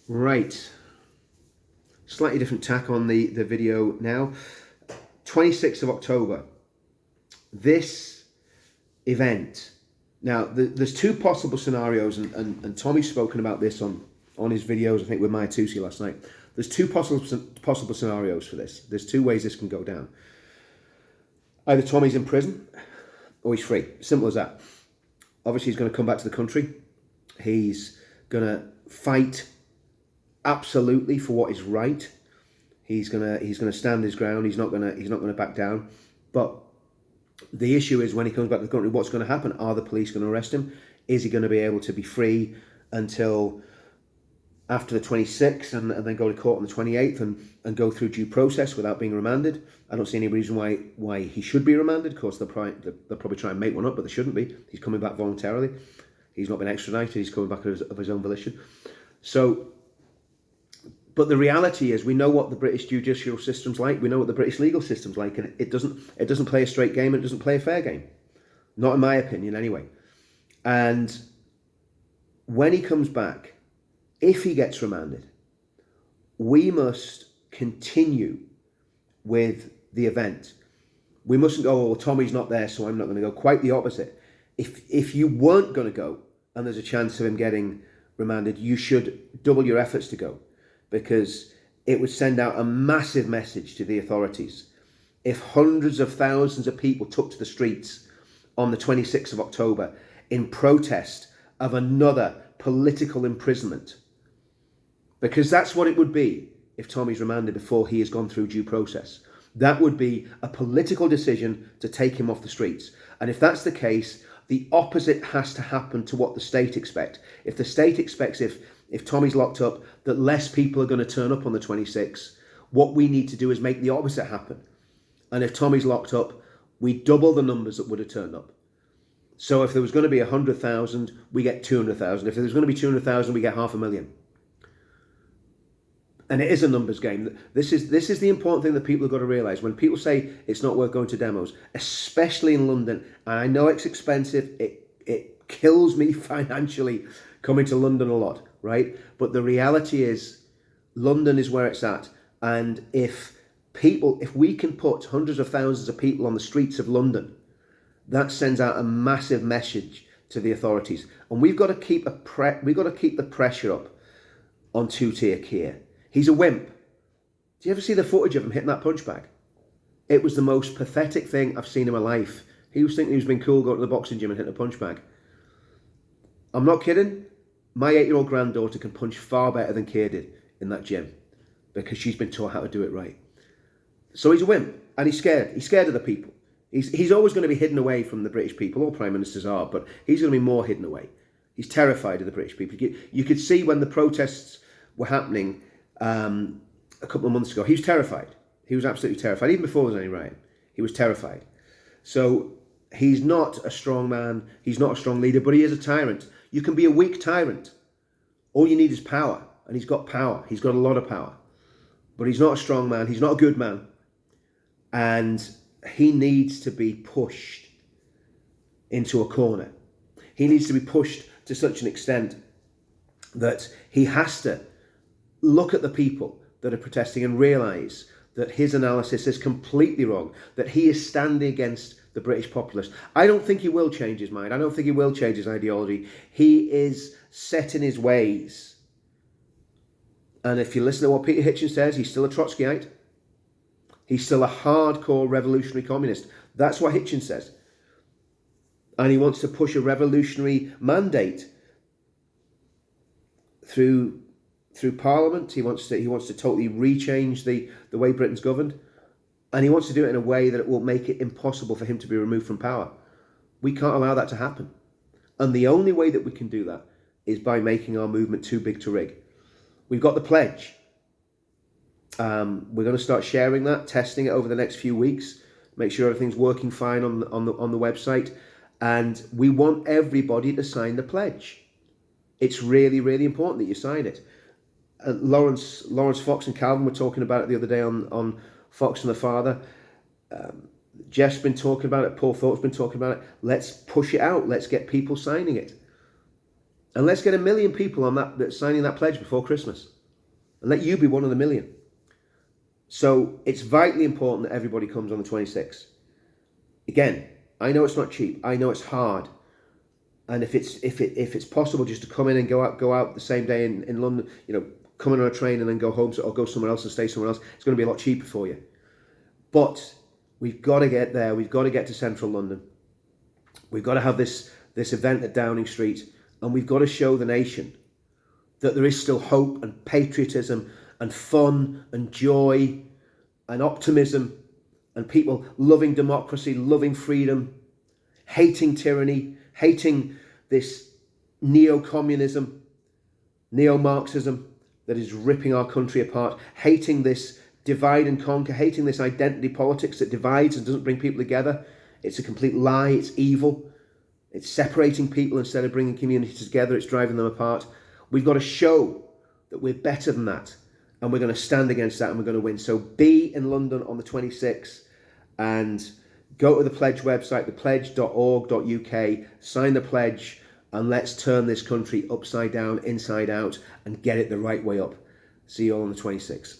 Right, slightly different tack on the video now. 26th of October, this event. Now, there's two possible scenarios, and Tommy's spoken about this on his videos, I think, with Maya Tusi last night. There's two possible scenarios for this. There's two ways this can go down. Either Tommy's in prison or he's free. Simple as that. Obviously, he's going to come back to the country. He's going to fight absolutely for what is right. He's going to stand his ground. He's not going to back down. But the issue is, when he comes back to the country, what's going to happen? Are the police going to arrest him? Is he going to be able to be free until after the 26th and then go to court on the 28th and go through due process without being remanded? I don't see any reason why he should be remanded. Of course, they'll probably try and make one up, but they shouldn't be. He's coming back voluntarily. He's not been extradited. He's coming back of his own volition. So, but the reality is, we know what the British judicial system's like. We know what the British legal system's like, and it doesn't play a straight game, and it doesn't play a fair game. Not in my opinion, anyway. And when he comes back, if he gets remanded, we must continue with the event. We mustn't go, oh, Tommy's not there, so I'm not going to go. Quite the opposite. If you weren't going to go, and there's a chance of him getting remanded, you should double your efforts to go, because it would send out a massive message to the authorities if hundreds of thousands of people took to the streets on the 26th of October in protest of another political imprisonment. Because that's what it would be if Tommy's remanded before he has gone through due process. That would be a political decision to take him off the streets. And if that's the case, the opposite has to happen to what the state expect. If the state expects, if Tommy's locked up, that less people are going to turn up on the 26th, what we need to do is make the opposite happen. And if Tommy's locked up, we double the numbers that would have turned up. So if there was going to be 100,000, we get 200,000. If there's going to be 200,000, we get 500,000. And it is a numbers game. This is the important thing that people have got to realise. When people say it's not worth going to demos, especially in London, and I know it's expensive, it kills me financially coming to London a lot, right? But the reality is, London is where it's at. And if we can put hundreds of thousands of people on the streets of London, that sends out a massive message to the authorities. And we've got to keep the pressure up on two-tier Keir. He's a wimp. Do you ever see the footage of him hitting that punch bag? It was the most pathetic thing I've seen in my life. He was thinking he was being cool, going to the boxing gym and hitting a punch bag. I'm not kidding. My 8-year-old granddaughter can punch far better than Keir did in that gym, because she's been taught how to do it right. So he's a wimp, and he's scared. He's scared of the people. He's always going to be hidden away from the British people. All prime ministers are, but he's going to be more hidden away. He's terrified of the British people. You could see when the protests were happening a couple of months ago, he was terrified. He was absolutely terrified. Even before there was any riot, he was terrified. So he's not a strong man. He's not a strong leader, but he is a tyrant. You can be a weak tyrant. All you need is power, and he's got power. He's got a lot of power, but he's not a strong man. He's not a good man, and he needs to be pushed into a corner. He needs to be pushed to such an extent that he has to look at the people that are protesting and realise that his analysis is completely wrong, that he is standing against the British populace. I don't think he will change his mind. I don't think he will change his ideology. He is set in his ways. And if you listen to what Peter Hitchens says, he's still a Trotskyite. He's still a hardcore revolutionary communist. That's what Hitchens says. And he wants to push a revolutionary mandate through Parliament. He wants to totally rechange the way Britain's governed, and he wants to do it in a way that it will make it impossible for him to be removed from power. We can't allow that to happen, and the only way that we can do that is by making our movement too big to rig. We've got the pledge. We're going to start sharing that, testing it over the next few weeks, make sure everything's working fine on the website, and we want everybody to sign the pledge. It's really, really important that you sign it. Lawrence Fox and Calvin were talking about it the other day on Fox and the Father. Jeff's been talking about it. Paul Thorpe's been talking about it. Let's push it out. Let's get people signing it. And let's get 1 million people on that signing that pledge before Christmas. And let you be one of the 1 million. So it's vitally important that everybody comes on the 26th. Again, I know it's not cheap. I know it's hard. And if it's possible just to come in and go out the same day in London, come in on a train and then go home or go somewhere else and stay somewhere else, it's going to be a lot cheaper for you. But we've got to get there. We've got to get to central London. We've got to have this event at Downing Street, and we've got to show the nation that there is still hope and patriotism and fun and joy and optimism and people loving democracy, loving freedom, hating tyranny, hating this neo-communism, neo-Marxism that is ripping our country apart, hating this divide and conquer, hating this identity politics that divides and doesn't bring people together. It's a complete lie. It's evil. It's separating people instead of bringing communities together. It's driving them apart. We've got to show that we're better than that, and we're going to stand against that, and we're going to win. So be in London on the 26th and go to the pledge website, thepledge.org.uk, sign the pledge, and let's turn this country upside down, inside out, and get it the right way up. See you all on the 26th.